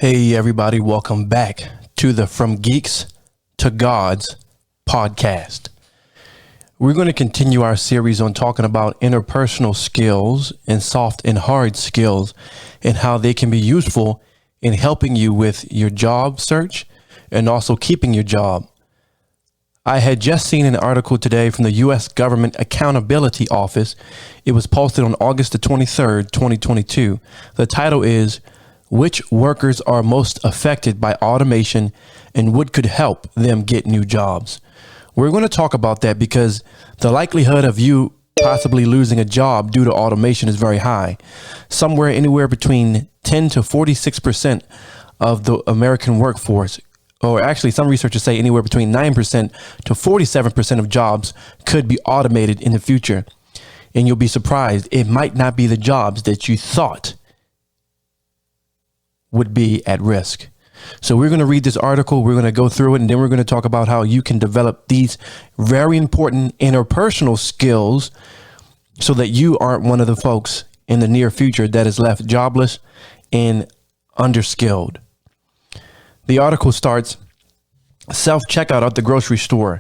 Hey, everybody, welcome back to the From Geeks to Gods podcast. We're going to continue our series on talking about interpersonal skills and soft and hard skills and how they can be useful in helping you with your job search and also keeping your job. I had just seen an article today from the U.S. Government Accountability Office. It was posted on August the 23rd, 2022. The title is "Which Workers Are Most Affected by Automation and What Could Help Them Get New Jobs?" We're going to talk about that because the likelihood of you possibly losing a job due to automation is very high. Anywhere between 10 to 46% of the American workforce, or actually some researchers say anywhere between 9% to 47% of jobs could be automated in the future. And you'll be surprised, it might not be the jobs that you thought would be at risk. So we're going to read this article, we're going to go through it, and then we're going to talk about how you can develop these very important interpersonal skills so that you aren't one of the folks in the near future that is left jobless and underskilled. The article starts: self-checkout at the grocery store,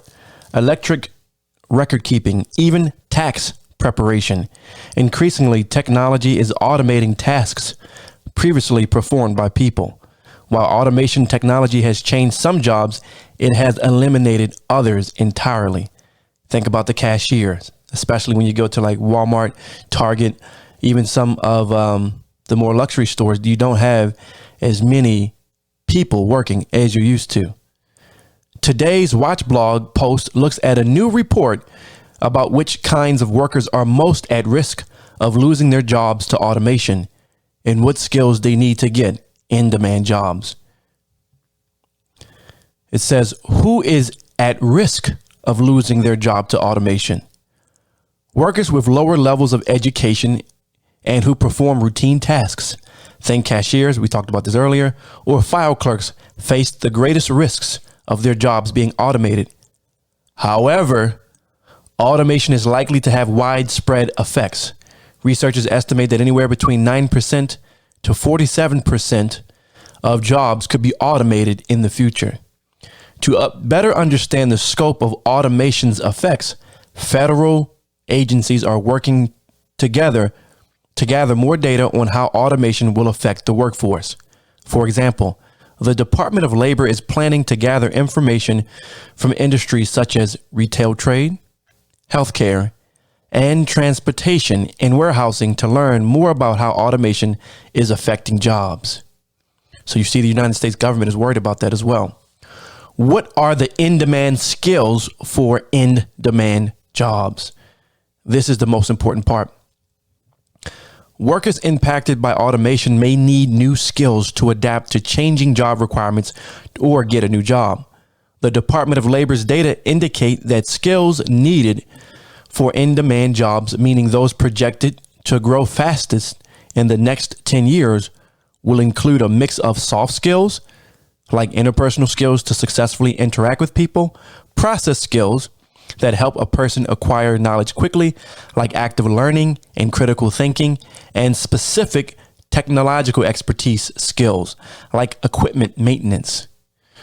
electric record keeping, even tax preparation. Increasingly, technology is automating tasks previously performed by people. While automation technology has changed some jobs, it has eliminated others entirely. Think about the cashiers, especially when you go to like Walmart, Target, even some of the more luxury stores. You don't have as many people working as you used to. Today's Watch blog post looks at a new report about which kinds of workers are most at risk of losing their jobs to automation and what skills they need to get in-demand jobs. It says, who is at risk of losing their job to automation? Workers with lower levels of education and who perform routine tasks, think cashiers, we talked about this earlier, or file clerks, face the greatest risks of their jobs being automated. However, automation is likely to have widespread effects. Researchers estimate that anywhere between 9% to 47% of jobs could be automated in the future. To better understand the scope of automation's effects, federal agencies are working together to gather more data on how automation will affect the workforce. For example, the Department of Labor is planning to gather information from industries such as retail trade, healthcare, and transportation and warehousing to learn more about how automation is affecting jobs. So you see, the United States government is worried about that as well. What are the in-demand skills for in-demand jobs? This is the most important part. Workers impacted by automation may need new skills to adapt to changing job requirements or get a new job. The Department of Labor's data indicate that skills needed for in-demand jobs, meaning those projected to grow fastest in the next 10 years, will include a mix of soft skills, like interpersonal skills to successfully interact with people, process skills that help a person acquire knowledge quickly, like active learning and critical thinking, and specific technological expertise skills, like equipment maintenance.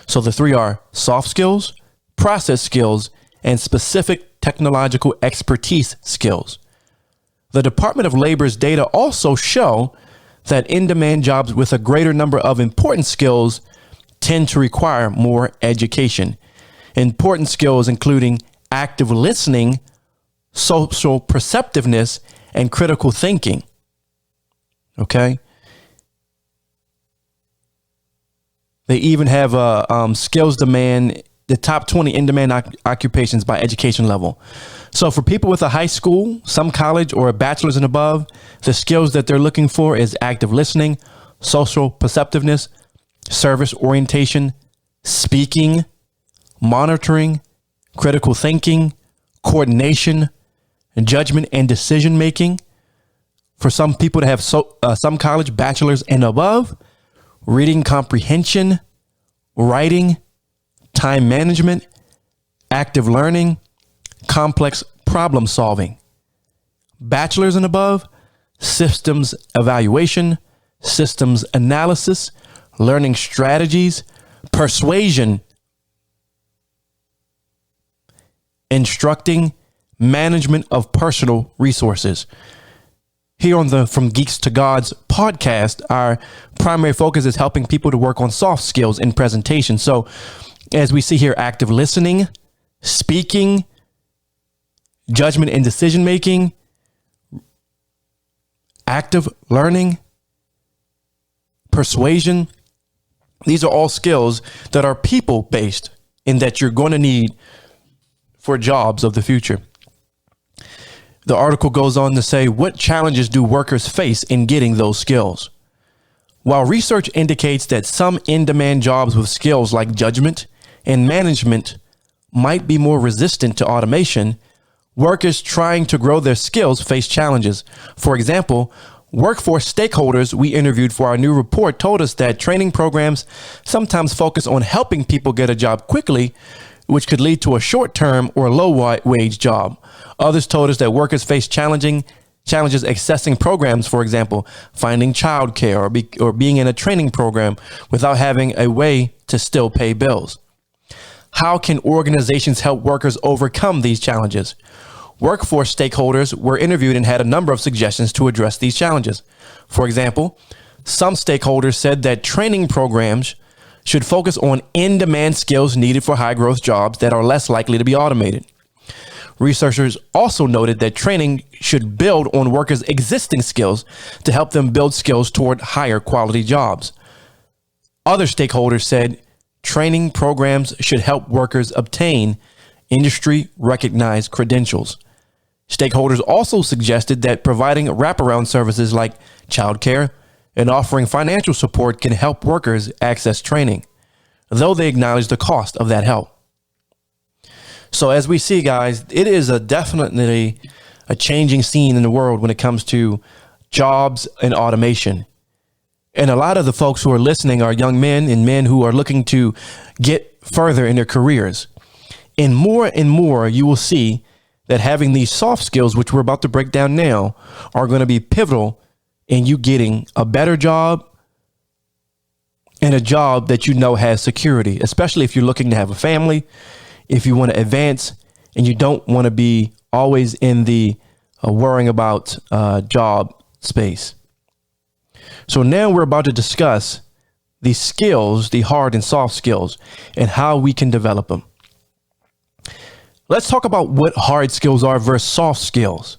So the three are soft skills, process skills, and specific technological expertise skills. The Department of Labor's data also show that in-demand jobs with a greater number of important skills tend to require more education. Important skills including active listening, social perceptiveness, and critical thinking. Okay. They even have skills demand, the top 20 in-demand occupations by education level. So for people with a high school, some college, or a bachelor's and above, the skills that they're looking for is active listening, social perceptiveness, service orientation, speaking, monitoring, critical thinking, coordination, judgment and decision making. For some people to have some college, bachelor's and above, reading comprehension, writing, time management, active learning, complex problem solving. Bachelor's and above, systems evaluation, systems analysis, learning strategies, persuasion, instructing, management of personal resources. Here on the From Geeks to Gods podcast, our primary focus is helping people to work on soft skills in presentation. So as we see here, active listening, speaking, judgment and decision making, active learning, persuasion. These are all skills that are people based and that you're going to need for jobs of the future. The article goes on to say, what challenges do workers face in getting those skills? While research indicates that some in-demand jobs with skills like judgment and management might be more resistant to automation, workers trying to grow their skills face challenges. For example, workforce stakeholders we interviewed for our new report told us that training programs sometimes focus on helping people get a job quickly, which could lead to a short-term or low-wage job. Others told us that workers face challenges accessing programs, for example, finding childcare or being in a training program without having a way to still pay bills. How can organizations help workers overcome these challenges? Workforce stakeholders were interviewed and had a number of suggestions to address these challenges. For example, some stakeholders said that training programs should focus on in-demand skills needed for high-growth jobs that are less likely to be automated. Researchers also noted that training should build on workers' existing skills to help them build skills toward higher quality jobs. Other stakeholders said training programs should help workers obtain industry-recognized credentials. Stakeholders also suggested that providing wraparound services like childcare and offering financial support can help workers access training, though they acknowledge the cost of that help. So as we see, guys, it is definitely a changing scene in the world when it comes to jobs and automation. And a lot of the folks who are listening are young men and men who are looking to get further in their careers. And more, you will see that having these soft skills, which we're about to break down now, are going to be pivotal in you getting a better job and a job that you know has security, especially if you're looking to have a family, if you want to advance and you don't want to be always in the worrying about job space. So now we're about to discuss the skills, the hard and soft skills, and how we can develop them. Let's talk about what hard skills are versus soft skills.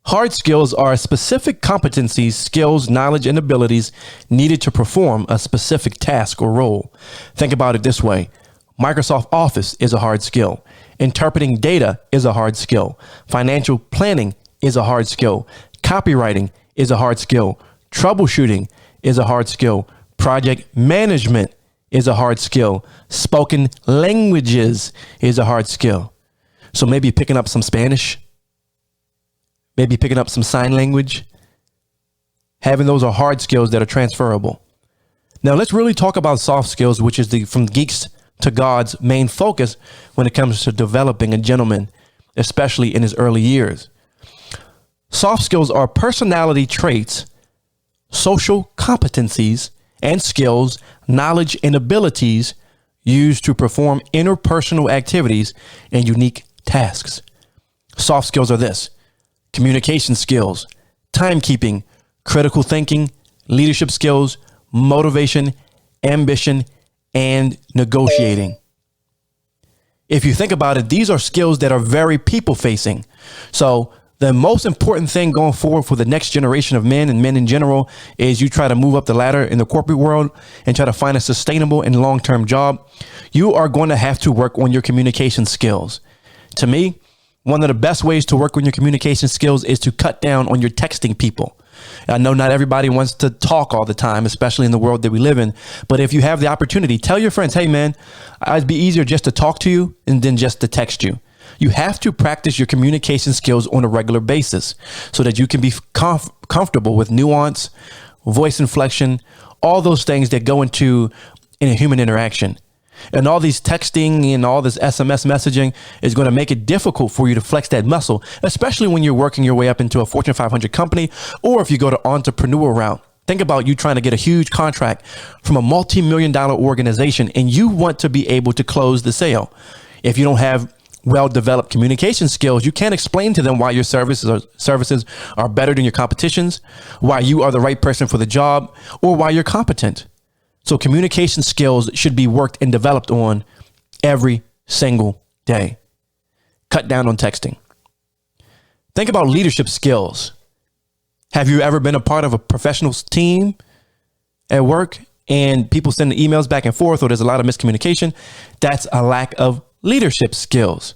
Hard skills are specific competencies, skills, knowledge, and abilities needed to perform a specific task or role. Think about it this way. Microsoft Office is a hard skill. Interpreting data is a hard skill. Financial planning is a hard skill. Copywriting is a hard skill. Troubleshooting is a hard skill. Project management is a hard skill. Spoken languages is a hard skill. So maybe picking up some Spanish, maybe picking up some sign language. Having those are hard skills that are transferable. Now let's really talk about soft skills, which is From Geeks to God's main focus when it comes to developing a gentleman, especially in his early years. Soft skills are personality traits, social competencies, and skills, knowledge, and abilities used to perform interpersonal activities and unique tasks. Soft skills are this: communication skills, timekeeping, critical thinking, leadership skills, motivation, ambition, and negotiating. If you think about it, these are skills that are very people facing. So the most important thing going forward for the next generation of men and men in general is you try to move up the ladder in the corporate world and try to find a sustainable and long-term job. You are going to have to work on your communication skills. To me, one of the best ways to work on your communication skills is to cut down on your texting people. I know not everybody wants to talk all the time, especially in the world that we live in. But if you have the opportunity, tell your friends, hey, man, it'd be easier just to talk to you and then just to text you. You have to practice your communication skills on a regular basis so that you can be comfortable with nuance, voice inflection, all those things that go into in a human interaction. And all these texting and all this SMS messaging is going to make it difficult for you to flex that muscle, especially when you're working your way up into a Fortune 500 company, or if you go to entrepreneur route. Think about you trying to get a huge contract from a multi-million-dollar organization and you want to be able to close the sale. If you don't have well-developed communication skills, you can't explain to them why your services are better than your competition's, why you are the right person for the job, or why you're competent. So communication skills should be worked and developed on every single day. Cut down on texting. Think about leadership skills. Have you ever been a part of a professional team at work and people send emails back and forth, or there's a lot of miscommunication? That's a lack of leadership skills.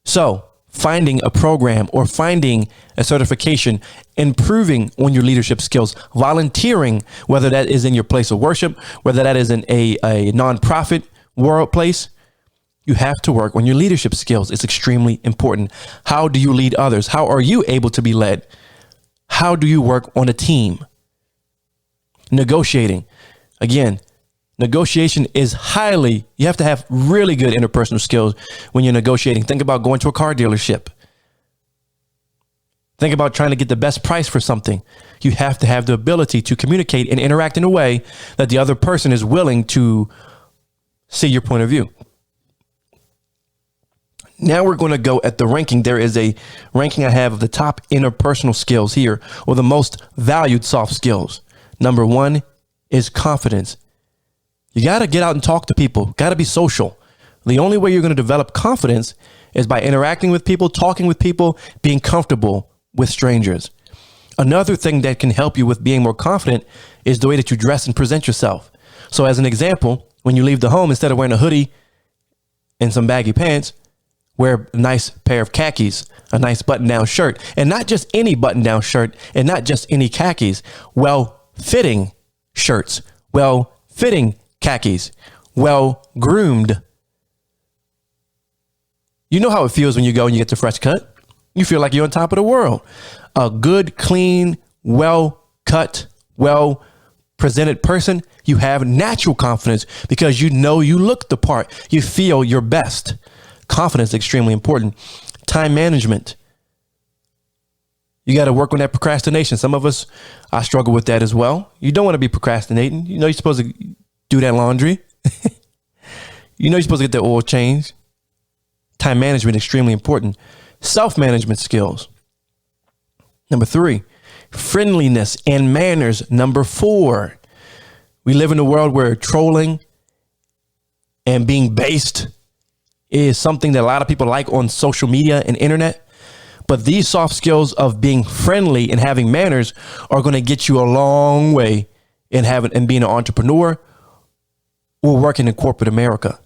So finding a program or finding a certification, improving on your leadership skills, volunteering, whether that is in your place of worship, whether that is in a nonprofit workplace, you have to work on your leadership skills. It's extremely important. How do you lead others? How are you able to be led? How do you work on a team? Negotiating. Again, negotiation is you have to have really good interpersonal skills when you're negotiating. Think about going to a car dealership. Think about trying to get the best price for something. You have to have the ability to communicate and interact in a way that the other person is willing to see your point of view. Now we're going to go at the ranking. There is a ranking I have of the top interpersonal skills here, or the most valued soft skills. Number 1 is confidence. You got to get out and talk to people. Got to be social. The only way you're going to develop confidence is by interacting with people, talking with people, being comfortable with strangers. Another thing that can help you with being more confident is the way that you dress and present yourself. So as an example, when you leave the home, instead of wearing a hoodie and some baggy pants, wear a nice pair of khakis, a nice button-down shirt, and not just any button-down shirt and not just any khakis, well-fitting shirts, well-fitting khakis, well-groomed. You know how it feels when you go and you get the fresh cut. You feel like you're on top of the world. A good, clean, well-cut, well-presented person, you have natural confidence because you know you look the part. You feel your best. Confidence is extremely important. Time management. You got to work on that procrastination. Some of us, I struggle with that as well. You don't want to be procrastinating. You know you're supposed to do that laundry. You know you're supposed to get that oil change. Time management is extremely important. Self-management skills. Number 3, friendliness and manners. Number 4, we live in a world where trolling and being based is something that a lot of people like on social media and internet. But these soft skills of being friendly and having manners are going to get you a long way in being an entrepreneur or working in corporate America.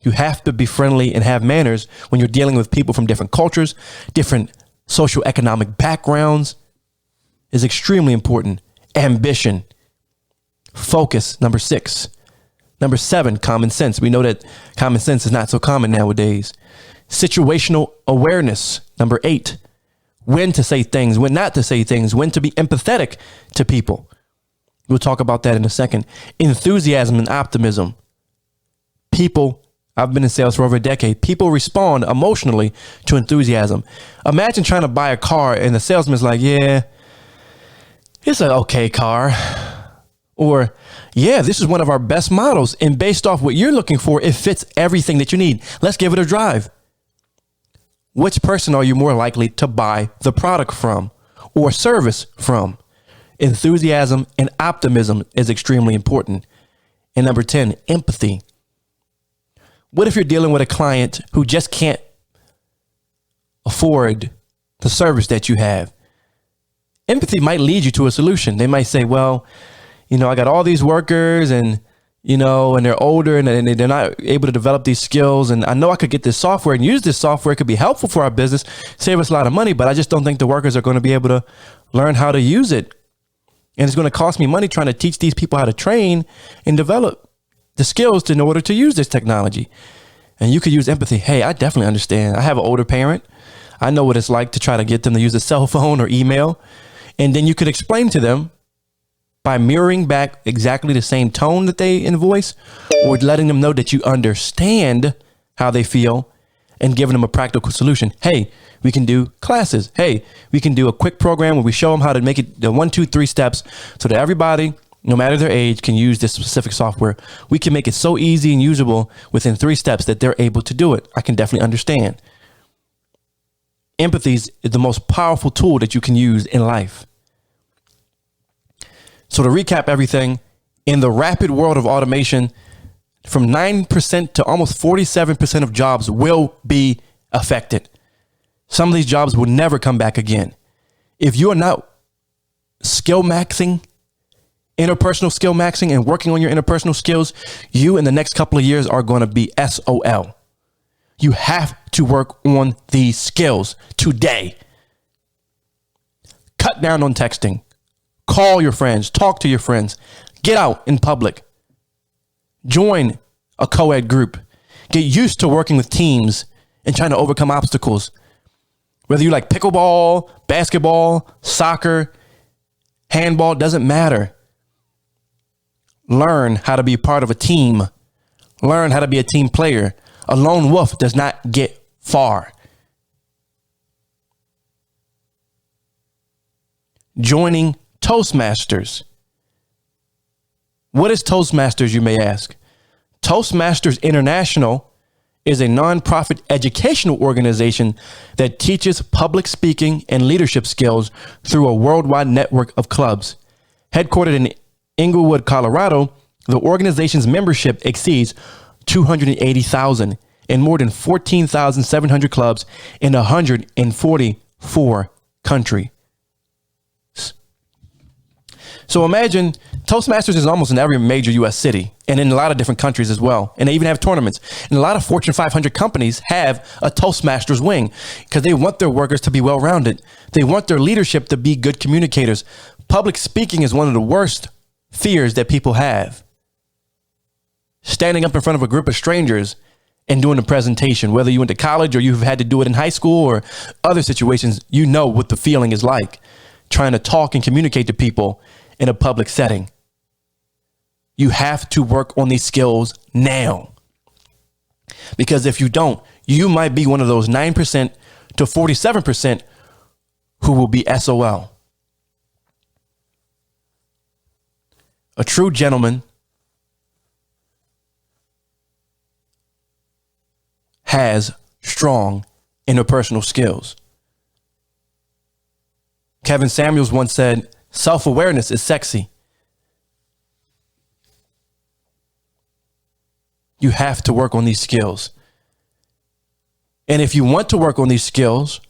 You have to be friendly and have manners when you're dealing with people from different cultures, different social economic backgrounds is extremely important. Ambition, focus, number 6. Number 7, common sense. We know that common sense is not so common nowadays. Situational awareness. Number 8, when to say things, when not to say things, when to be empathetic to people. We'll talk about that in a second. Enthusiasm and optimism. I've been in sales for over a decade. People respond emotionally to enthusiasm. Imagine trying to buy a car and the salesman's like, yeah, it's an okay car. Or, yeah, this is one of our best models. And based off what you're looking for, it fits everything that you need. Let's give it a drive. Which person are you more likely to buy the product from or service from? Enthusiasm and optimism is extremely important. And number 10, empathy. What if you're dealing with a client who just can't afford the service that you have? Empathy might lead you to a solution. They might say, well, I got all these workers and they're older and they're not able to develop these skills. And I know I could get this software and use this software. It could be helpful for our business, save us a lot of money, but I just don't think the workers are going to be able to learn how to use it. And it's going to cost me money trying to teach these people how to train and develop the skills in order to use this technology. And you could use empathy. Hey, I definitely understand. I have an older parent. I know what it's like to try to get them to use a cell phone or email. And then you could explain to them by mirroring back exactly the same tone that they invoice, or letting them know that you understand how they feel and giving them a practical solution. Hey, we can do classes. Hey, we can do a quick program where we show them how to make it the 1, 2, 3 steps so that everybody, no matter their age, can use this specific software. We can make it so easy and usable within 3 steps that they're able to do it. I can definitely understand. Empathy is the most powerful tool that you can use in life. So to recap everything, in the rapid world of automation, from 9% to almost 47% of jobs will be affected. Some of these jobs will never come back again. If you are not skill maxing, interpersonal skill maxing and working on your interpersonal skills, you in the next couple of years are going to be SOL. You have to work on these skills today. Cut down on texting. Call your friends. Talk to your friends. Get out in public. Join a co-ed group. Get used to working with teams and trying to overcome obstacles. Whether you like pickleball, basketball, soccer, handball, doesn't matter. Learn how to be part of a team. Learn how to be a team player. A lone wolf does not get far. Joining Toastmasters. What is Toastmasters, you may ask? Toastmasters International is a nonprofit educational organization that teaches public speaking and leadership skills through a worldwide network of clubs. Headquartered in Inglewood, Colorado, the organization's membership exceeds 280,000 in more than 14,700 clubs in 144 countries. So imagine Toastmasters is almost in every major U.S. city and in a lot of different countries as well. And they even have tournaments. And a lot of Fortune 500 companies have a Toastmasters wing because they want their workers to be well-rounded. They want their leadership to be good communicators. Public speaking is one of the worst fears that people have. Standing up in front of a group of strangers and doing a presentation, whether you went to college or you've had to do it in high school or other situations, you know what the feeling is like trying to talk and communicate to people in a public setting. You have to work on these skills now. Because if you don't, you might be one of those 9% to 47% who will be SOL. A true gentleman has strong interpersonal skills. Kevin Samuels once said, self-awareness is sexy. You have to work on these skills. And if you want to work on these skills,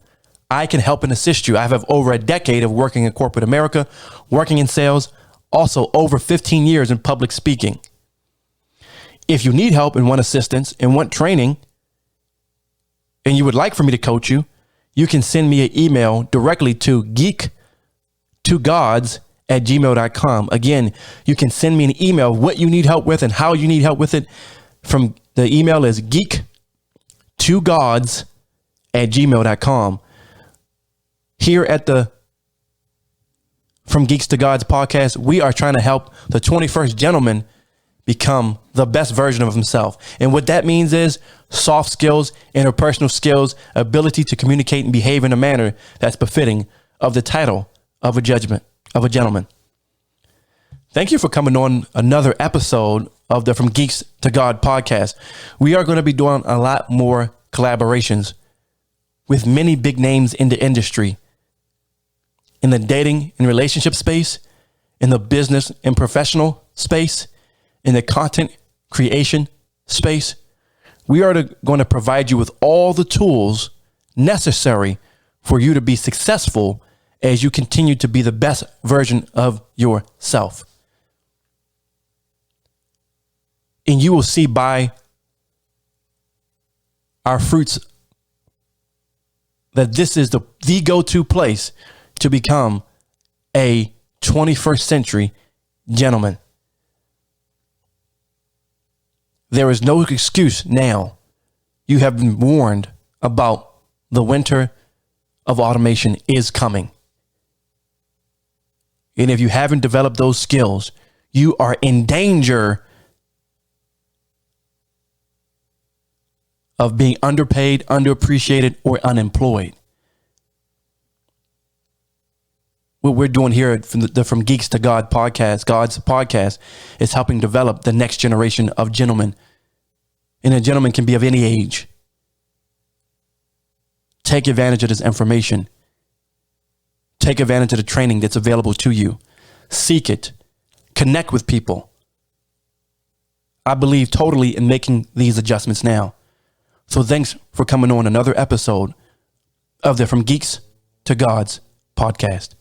I can help and assist you. I have over a decade of working in corporate America, working in sales, also over 15 years in public speaking. If you need help and want assistance and want training, and you would like for me to coach you, you can send me an email directly to geek2gods@gmail.com. Again, you can send me an email, what you need help with and how you need help with it. From the email is geek2gods@gmail.com. Here at the From Geeks to Gods podcast, we are trying to help the 21st gentleman become the best version of himself. And what that means is soft skills, interpersonal skills, ability to communicate and behave in a manner that's befitting of the title of a gentleman. Thank you for coming on another episode of the From Geeks to God podcast. We are going to be doing a lot more collaborations with many big names in the industry, in the dating and relationship space, in the business and professional space, in the content creation space. We are going to provide you with all the tools necessary for you to be successful as you continue to be the best version of yourself. And you will see by our fruits that this is the go-to place to become a 21st century gentleman. There is no excuse now. You have been warned about the winter of automation is coming. And if you haven't developed those skills, you are in danger of being underpaid, underappreciated, or unemployed. What we're doing here from the From Geeks to God podcast, God's podcast, is helping develop the next generation of gentlemen. And a gentleman can be of any age. Take advantage of this information. Take advantage of the training that's available to you. Seek it. Connect with people. I believe totally in making these adjustments now. So thanks for coming on another episode of the From Geeks to Gods podcast.